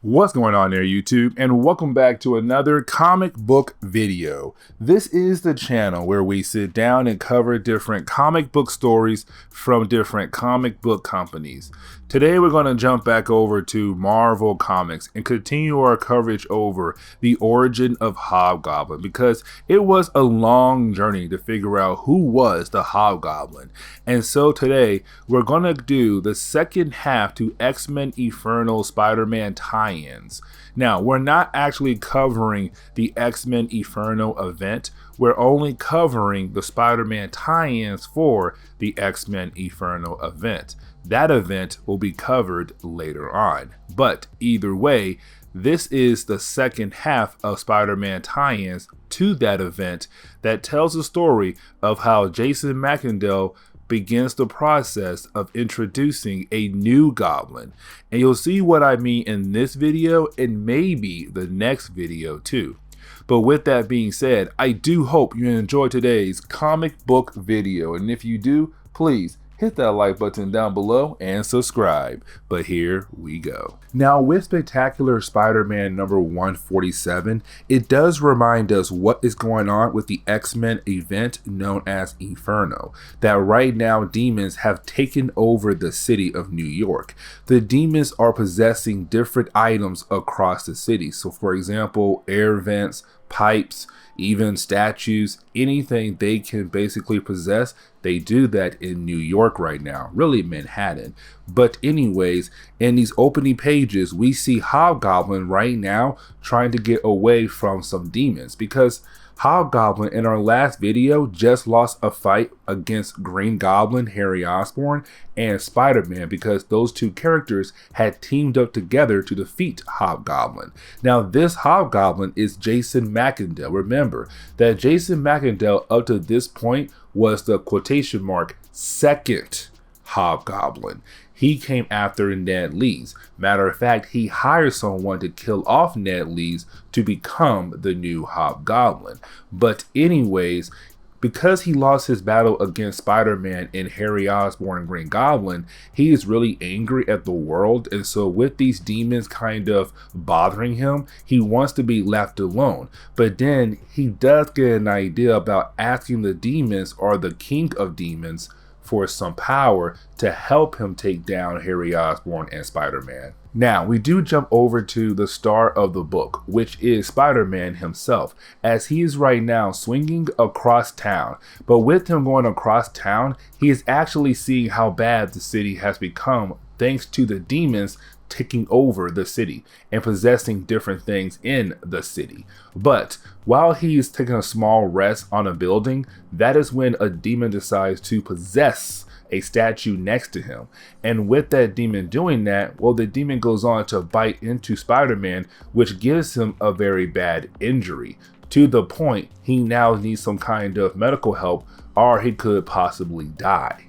What's going on there, YouTube, and welcome back to another comic book video. This is the channel where we sit down and cover different comic book stories from different comic book companies. Today we're going to jump back over to Marvel Comics and continue our coverage over the Origin of Hobgoblin, because it was a long journey to figure out who was the Hobgoblin. And so today we're going to do the second half to X-Men Inferno Spider-Man tie-ins. Now, we're not actually covering the X-Men Inferno event. We're only covering the Spider-Man tie-ins for the X-Men Inferno event. That event will be covered later on. But either way, this is the second half of Spider-Man tie-ins to that event that tells the story of how Jason McIntyre begins the process of introducing a new goblin. And you'll see what I mean in this video and maybe the next video too. But with that being said, I do hope you enjoyed today's comic book video. And if you do, please hit that like button down below and subscribe. But here we go. Now, with Spectacular Spider-Man number 147, it does remind us what is going on with the X-Men event known as Inferno, that right now demons have taken over the city of New York. The demons are possessing different items across the city. So for example, air vents, pipes, even statues, anything they can basically possess, they do that in New York right now, really Manhattan. But anyways, in these opening pages, we see Hobgoblin right now trying to get away from some demons, because Hobgoblin in our last video just lost a fight against Green Goblin, Harry Osborn, and Spider-Man, because those two characters had teamed up together to defeat Hobgoblin. Now this Hobgoblin is Jason McIntyre. Remember that Jason McIntyre up to this point was the quotation mark second Hobgoblin. He came after Ned Leeds. Matter of fact, he hired someone to kill off Ned Leeds to become the new Hobgoblin. But anyways, because he lost his battle against Spider-Man and Harry Osborn and Green Goblin, he is really angry at the world. And so with these demons kind of bothering him, he wants to be left alone. But then he does get an idea about asking the demons, or the king of demons, for some power to help him take down Harry Osborn and Spider-Man. Now, we do jump over to the star of the book, which is Spider-Man himself, as he is right now swinging across town. But with him going across town, he is actually seeing how bad the city has become thanks to the demons taking over the city and possessing different things in the city. But while he is taking a small rest on a building, that is when a demon decides to possess a statue next to him. And with that demon doing that, well, the demon goes on to bite into Spider-Man, which gives him a very bad injury, to the point he now needs some kind of medical help, or he could possibly die.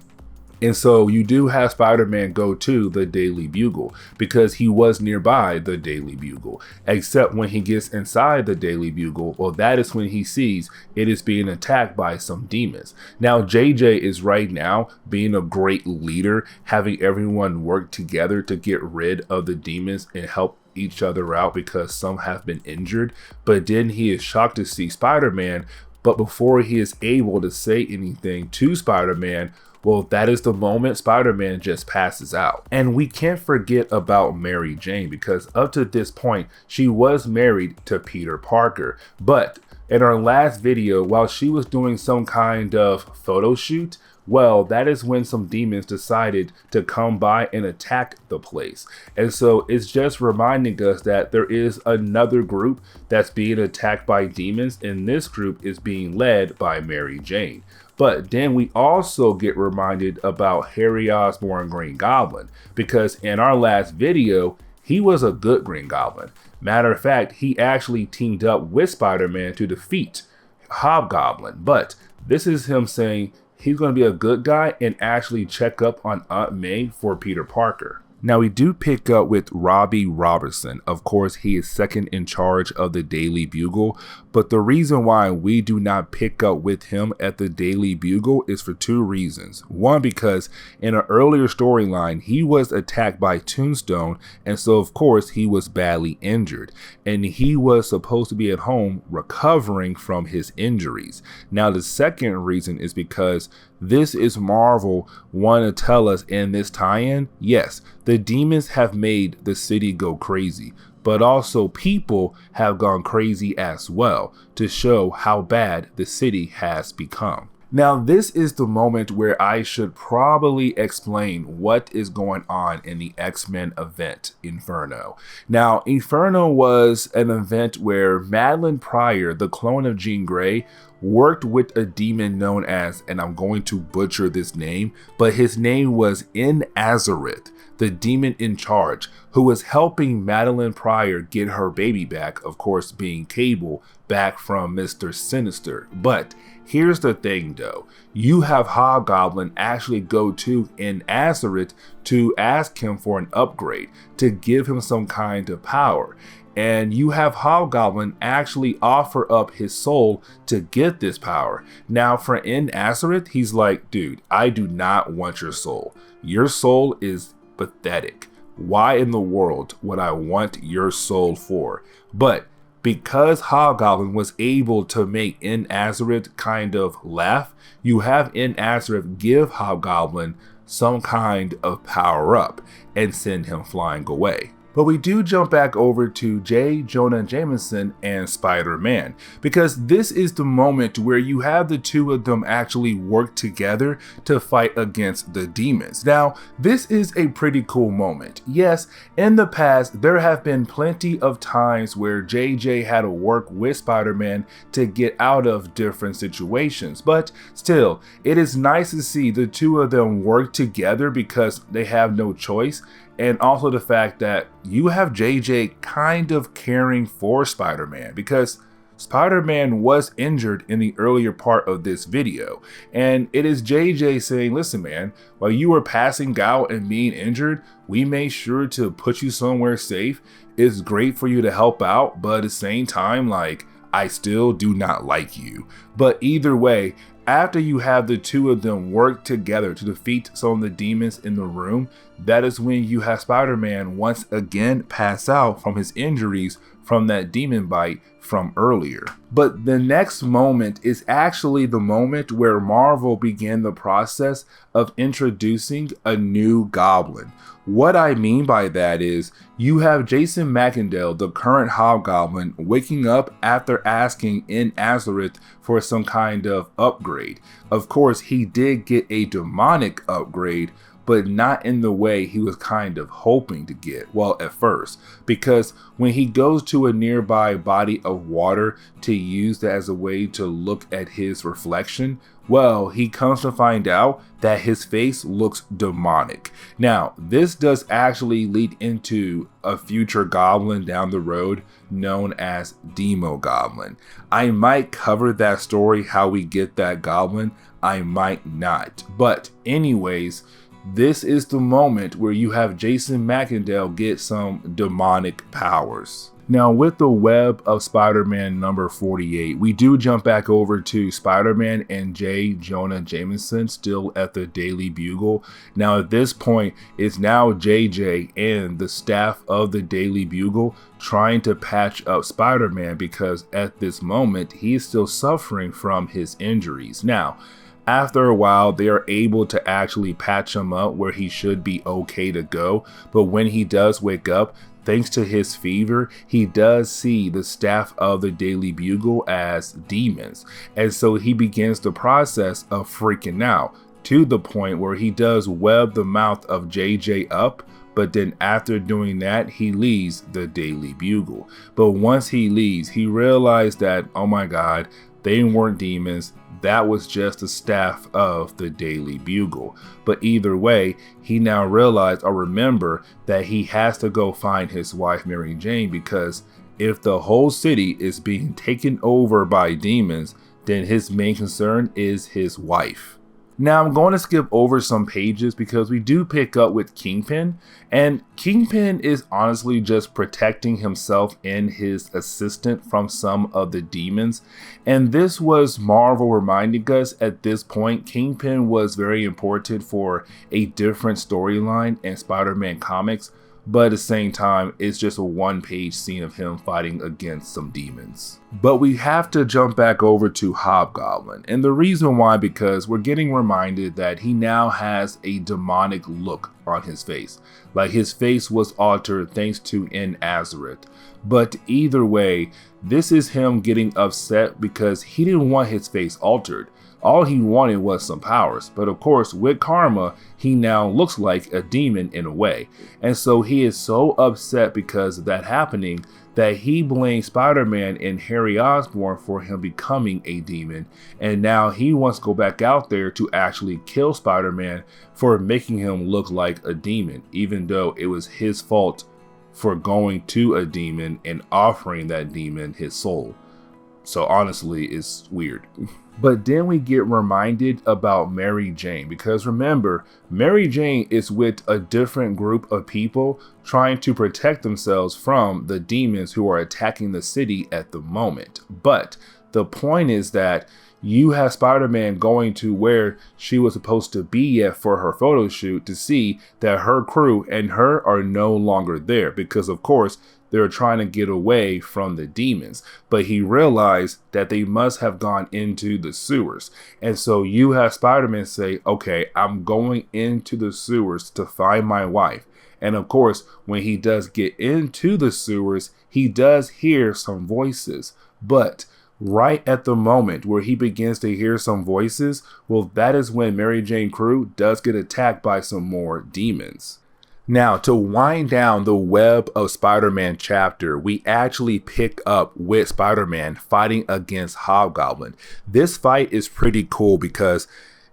And so you do have Spider-Man go to the Daily Bugle, because he was nearby the Daily Bugle. Except when he gets inside the Daily Bugle, well, that is when he sees it is being attacked by some demons. Now, JJ is right now being a great leader, having everyone work together to get rid of the demons and help each other out, because some have been injured. But then he is shocked to see Spider-Man. But before he is able to say anything to Spider-Man, well, that is the moment Spider-Man just passes out. And we can't forget about Mary Jane, because up to this point, she was married to Peter Parker. But in our last video, while she was doing some kind of photo shoot, well, that is when some demons decided to come by and attack the place. And so it's just reminding us that there is another group that's being attacked by demons, and this group is being led by Mary Jane. But then we also get reminded about Harry Osborn Green Goblin, because in our last video, he was a good Green Goblin. Matter of fact, he actually teamed up with Spider-Man to defeat Hobgoblin. But this is him saying he's going to be a good guy and actually check up on Aunt May for Peter Parker. Now we do pick up with Robbie Robertson. Of course, he is second in charge of the Daily Bugle, but the reason why we do not pick up with him at the Daily Bugle is for two reasons. One, because in an earlier storyline, he was attacked by Tombstone, and so of course he was badly injured, and he was supposed to be at home recovering from his injuries. Now the second reason is because this is Marvel want to tell us in this tie-in, yes, the demons have made the city go crazy, but also people have gone crazy as well to show how bad the city has become. Now, this is the moment where I should probably explain what is going on in the X-Men event, Inferno. Now, Inferno was an event where Madeline Pryor, the clone of Jean Grey, worked with a demon known as, and I'm going to butcher this name, but his name was Nazareth, the demon in charge, who was helping Madeline Pryor get her baby back, of course being Cable, back from Mr. Sinister. But here's the thing though, you have Hobgoblin actually go to Nazareth to ask him for an upgrade, to give him some kind of power. And you have Hobgoblin actually offer up his soul to get this power. Now for Nazareth, he's like, dude, I do not want your soul. Your soul is pathetic. Why in the world would I want your soul for? But because Hobgoblin was able to make Nazareth kind of laugh, you have Nazareth give Hobgoblin some kind of power up and send him flying away. But we do jump back over to J. Jonah Jameson and Spider-Man, because this is the moment where you have the two of them actually work together to fight against the demons. Now, this is a pretty cool moment. Yes, in the past, there have been plenty of times where JJ had to work with Spider-Man to get out of different situations, but still, it is nice to see the two of them work together because they have no choice. And also the fact that you have JJ kind of caring for Spider-Man, because Spider-Man was injured in the earlier part of this video. And it is JJ saying, listen man, while you were passing out and being injured, we made sure to put you somewhere safe. It's great for you to help out, but at the same time, like, I still do not like you. But either way, after you have the two of them work together to defeat some of the demons in the room, that is when you have Spider-Man once again pass out from his injuries from that demon bite from earlier. But the next moment is actually the moment where Marvel began the process of introducing a new Goblin. What I mean by that is you have Jason Macendale, the current Hobgoblin, waking up after asking Nazareth for some kind of upgrade. Of course, he did get a demonic upgrade, but not in the way he was kind of hoping to get, well, at first, because when he goes to a nearby body of water to use that as a way to look at his reflection, well, he comes to find out that his face looks demonic. Now, this does actually lead into a future goblin down the road known as Demo Goblin. I might cover that story, how we get that goblin, I might not. But anyways, this is the moment where you have Jason Macendale get some demonic powers. Now, with the web of Spider-Man number 48, we do jump back over to Spider-Man and J. Jonah Jameson still at the Daily Bugle. Now, at this point, it's now JJ and the staff of the Daily Bugle trying to patch up Spider-Man because at this moment, he is still suffering from his injuries. Now, after a while, they are able to actually patch him up where he should be okay to go. But when he does wake up, thanks to his fever, he does see the staff of the Daily Bugle as demons. And so he begins the process of freaking out to the point where he does web the mouth of JJ up. But then after doing that, he leaves the Daily Bugle. But once he leaves, he realized that, oh my God, they weren't demons. That was just the staff of the Daily Bugle. But either way, he now realized or remember that he has to go find his wife Mary Jane, because if the whole city is being taken over by demons, then his main concern is his wife. Now I'm going to skip over some pages because we do pick up with Kingpin, and Kingpin is honestly just protecting himself and his assistant from some of the demons. And this was Marvel reminding us at this point Kingpin was very important for a different storyline in Spider-Man comics. But at the same time, it's just a one-page scene of him fighting against some demons. But we have to jump back over to Hobgoblin. And the reason why, because we're getting reminded that he now has a demonic look on his face. Like his face was altered thanks to Nazareth. But either way, this is him getting upset because he didn't want his face altered. All he wanted was some powers, but of course with Karma, he now looks like a demon in a way. And so he is so upset because of that happening that he blames Spider-Man and Harry Osborn for him becoming a demon. And now he wants to go back out there to actually kill Spider-Man for making him look like a demon, even though it was his fault for going to a demon and offering that demon his soul. So honestly, it's weird. But then we get reminded about Mary Jane, because remember, Mary Jane is with a different group of people trying to protect themselves from the demons who are attacking the city at the moment. But the point is that you have Spider-Man going to where she was supposed to be at for her photo shoot to see that her crew and her are no longer there, because of course they're trying to get away from the demons. But he realized that they must have gone into the sewers. And so you have Spider-Man say, okay, I'm going into the sewers to find my wife. And of course, when he does get into the sewers, he does hear some voices. But right at the moment where he begins to hear some voices, well, that is when Mary Jane crew does get attacked by some more demons. Now, to wind down the Web of Spider-Man chapter, we actually pick up with Spider-Man fighting against Hobgoblin. This fight is pretty cool because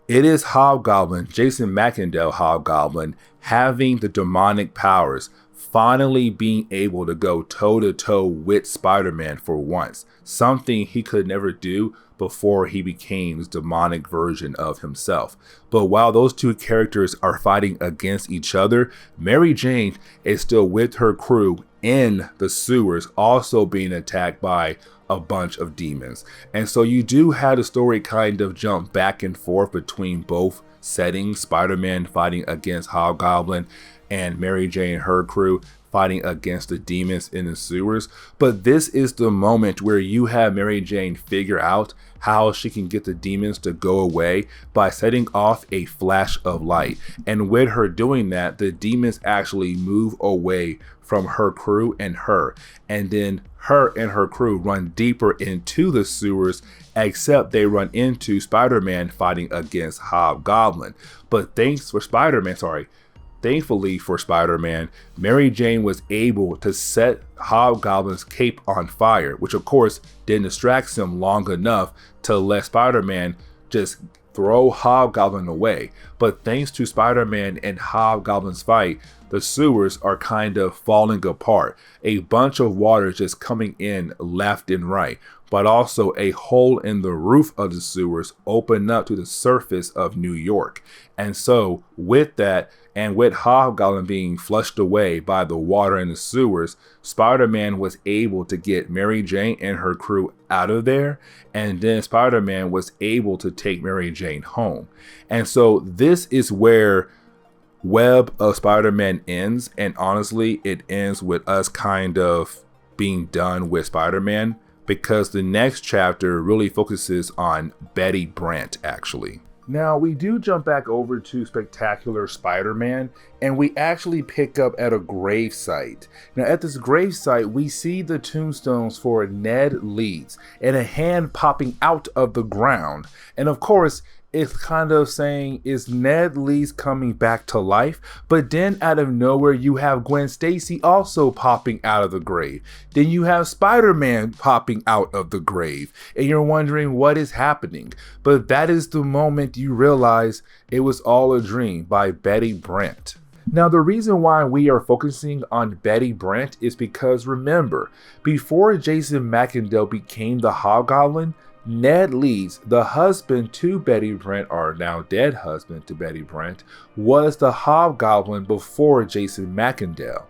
it is Hobgoblin, Jason McIndale Hobgoblin, having the demonic powers, finally being able to go toe-to-toe with Spider-Man for once, something he could never do before he became the demonic version of himself. But while those two characters are fighting against each other, Mary Jane is still with her crew in the sewers, also being attacked by a bunch of demons. And so you do have the story kind of jump back and forth between both settings, Spider-Man fighting against Hobgoblin and Mary Jane and her crew fighting against the demons in the sewers. But this is the moment where you have Mary Jane figure out how she can get the demons to go away by setting off a flash of light. And with her doing that, the demons actually move away from her crew and her. And then her and her crew run deeper into the sewers, except they run into Spider-Man fighting against Hobgoblin. But thankfully for Spider-Man, Mary Jane was able to set Hobgoblin's cape on fire, which of course didn't distract him long enough to let Spider-Man just throw Hobgoblin away. But thanks to Spider-Man and Hobgoblin's fight, the sewers are kind of falling apart. A bunch of water just coming in left and right, but also a hole in the roof of the sewers opened up to the surface of New York. And so with that, and with Hobgoblin being flushed away by the water in the sewers, Spider-Man was able to get Mary Jane and her crew out of there, and then Spider-Man was able to take Mary Jane home. And so this is where Web of Spider-Man ends, and honestly, it ends with us kind of being done with Spider-Man, because the next chapter really focuses on Betty Brant, actually. Now, we do jump back over to Spectacular Spider-Man, and we actually pick up at a grave site. Now, at this grave site, we see the tombstones for Ned Leeds and a hand popping out of the ground. And of course, it's kind of saying, is Ned Leeds coming back to life? But then out of nowhere, you have Gwen Stacy also popping out of the grave. Then you have Spider-Man popping out of the grave. And you're wondering what is happening. But that is the moment you realize it was all a dream by Betty Brant. Now, the reason why we are focusing on Betty Brant is because remember, before Jason McIndale became the Hobgoblin, Ned Leeds, the husband to Betty Brant, or now dead husband to Betty Brant, was the Hobgoblin before Jason Macendale.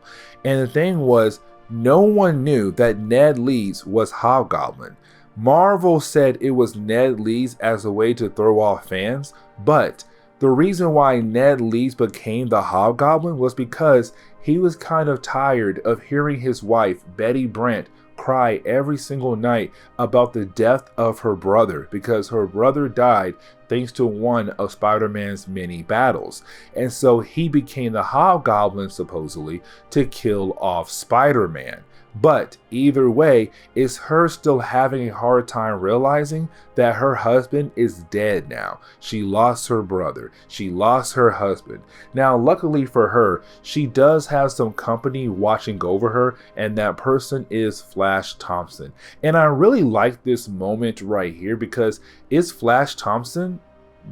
And the thing was, no one knew that Ned Leeds was Hobgoblin. Marvel said it was Ned Leeds as a way to throw off fans, but the reason why Ned Leeds became the Hobgoblin was because he was kind of tired of hearing his wife, Betty Brant, cry every single night about the death of her brother, because her brother died thanks to one of Spider-Man's many battles. And so he became the Hobgoblin, supposedly, to kill off Spider-Man. But either way, it's her still having a hard time realizing that her husband is dead now. She lost her brother. She lost her husband. Now, luckily for her, she does have some company watching over her, and that person is Flash Thompson. And I really like this moment right here because it's Flash Thompson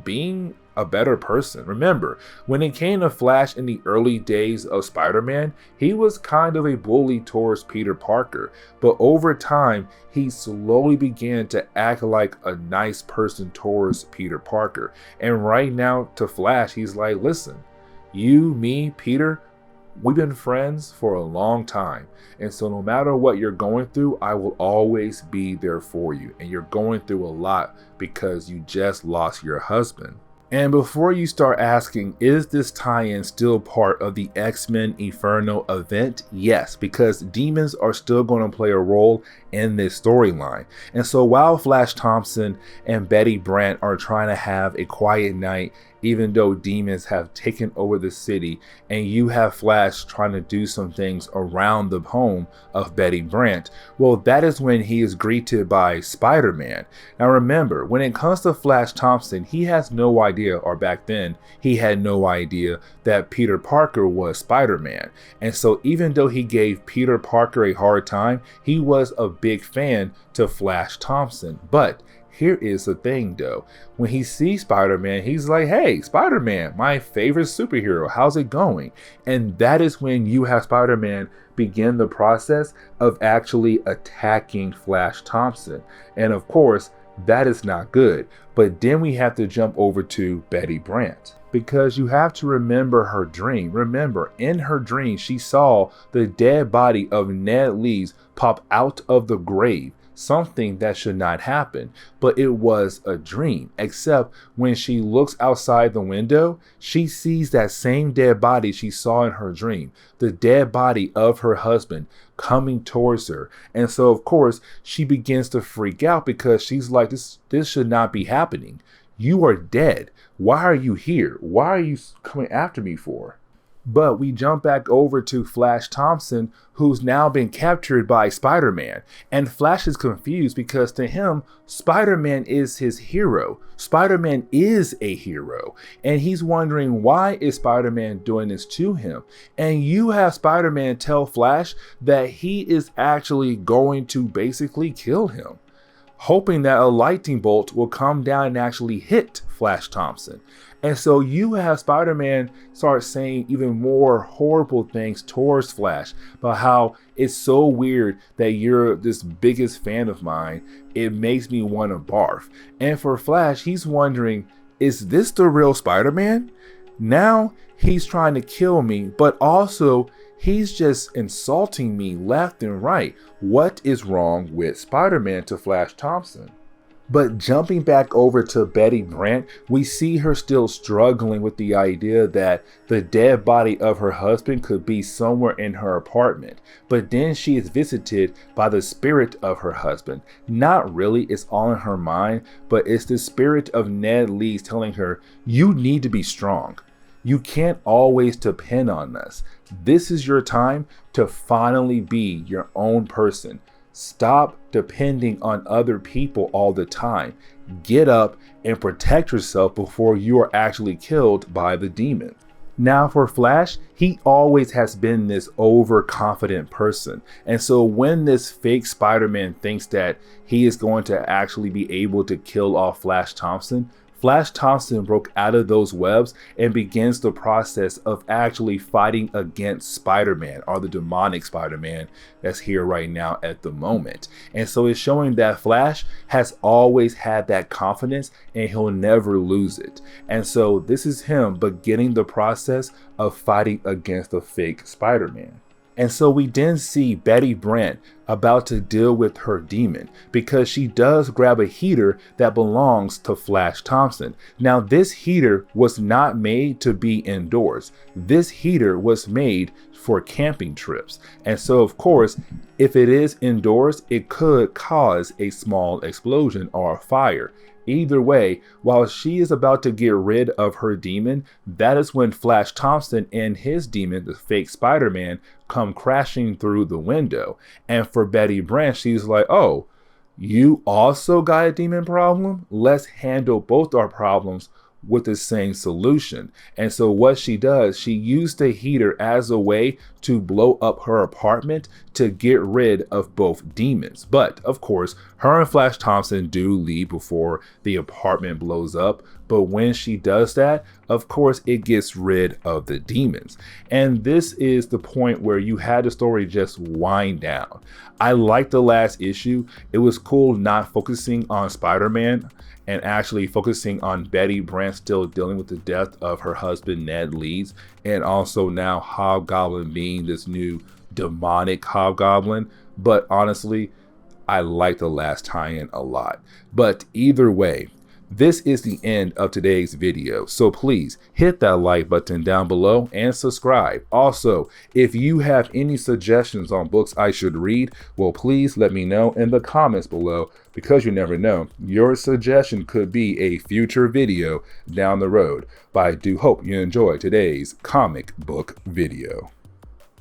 being a better person. Remember, when it came to Flash in the early days of Spider-Man, he was kind of a bully towards Peter Parker, but over time, he slowly began to act like a nice person towards Peter Parker. And right now, to Flash, he's like, listen, you, me, Peter, we've been friends for a long time. And so no matter what you're going through, I will always be there for you. And you're going through a lot because you just lost your husband. And before you start asking, is this tie-in still part of the X-Men Inferno event? Yes, because demons are still going to play a role in this storyline. And so while Flash Thompson and Betty Brant are trying to have a quiet night, even though demons have taken over the city, and you have Flash trying to do some things around the home of Betty Brant, well, that is when he is greeted by Spider-Man. Now remember, when it comes to Flash Thompson, he has no idea, or back then, he had no idea that Peter Parker was Spider-Man. And so even though he gave Peter Parker a hard time, he was a big fan to Flash Thompson. But here is the thing though, when he sees Spider-Man, he's like, hey, Spider-Man, my favorite superhero, how's it going? And that is when you have Spider-Man begin the process of actually attacking Flash Thompson. And of course, that is not good. But then we have to jump over to Betty Brant, because you have to remember her dream. Remember, in her dream, she saw the dead body of Ned Leeds pop out of the grave. Something that should not happen, but it was a dream. Except when she looks outside the window, she sees that same dead body she saw in her dream, the dead body of her husband coming towards her. And so of course she begins to freak out because she's like, this should not be happening. You are dead. Why are you here? Why are you coming after me for? But we jump back over to Flash Thompson, who's now been captured by Spider-Man. And Flash is confused because to him, Spider-Man is his hero. Spider-Man is a hero. And he's wondering, why is Spider-Man doing this to him? And you have Spider-Man tell Flash that he is actually going to basically kill him, hoping that a lightning bolt will come down and actually hit Flash Thompson. And so you have Spider-Man start saying even more horrible things towards Flash about how it's so weird that you're this biggest fan of mine. It makes me want to barf. And for Flash, he's wondering, is this the real Spider-Man? Now he's trying to kill me, but also he's just insulting me left and right. What is wrong with Spider-Man to Flash Thompson? But jumping back over to Betty Brant, we see her still struggling with the idea that the dead body of her husband could be somewhere in her apartment. But then she is visited by the spirit of her husband. Not really, it's all in her mind, but it's the spirit of Ned Leeds telling her, you need to be strong. You can't always depend on us. This is your time to finally be your own person. Stop depending on other people all the time. Get up and protect yourself before you are actually killed by the demon. Now for Flash, he always has been this overconfident person. And so when this fake Spider-Man thinks that he is going to actually be able to kill off Flash Thompson, Flash Thompson broke out of those webs and begins the process of actually fighting against Spider-Man, or the demonic Spider-Man that's here right now at the moment. And so it's showing that Flash has always had that confidence and he'll never lose it. And so this is him beginning the process of fighting against the fake Spider-Man. And so we then see Betty Brant about to deal with her demon, because she does grab a heater that belongs to Flash Thompson. Now, this heater was not made to be indoors. This heater was made for camping trips. And so, of course, if it is indoors, it could cause a small explosion or a fire. Either way, while she is about to get rid of her demon, that is when Flash Thompson and his demon, the fake Spider-Man, come crashing through the window. And for Betty Brant, she's like, oh, you also got a demon problem? Let's handle both our problems with the same solution. And so what she does, she used the heater as a way to blow up her apartment to get rid of both demons. But of course, her and Flash Thompson do leave before the apartment blows up. But when she does that, of course, it gets rid of the demons. And this is the point where you had the story just wind down. I liked the last issue. It was cool not focusing on Spider-Man and actually focusing on Betty Brant still dealing with the death of her husband, Ned Leeds, and also now Hobgoblin being this new demonic Hobgoblin. But honestly, I like the last tie-in a lot. But either way, this is the end of today's video, so please hit that like button down below and subscribe. Also, if you have any suggestions on books I should read, well, please let me know in the comments below, because you never know, your suggestion could be a future video down the road. But I do hope you enjoyed today's comic book video.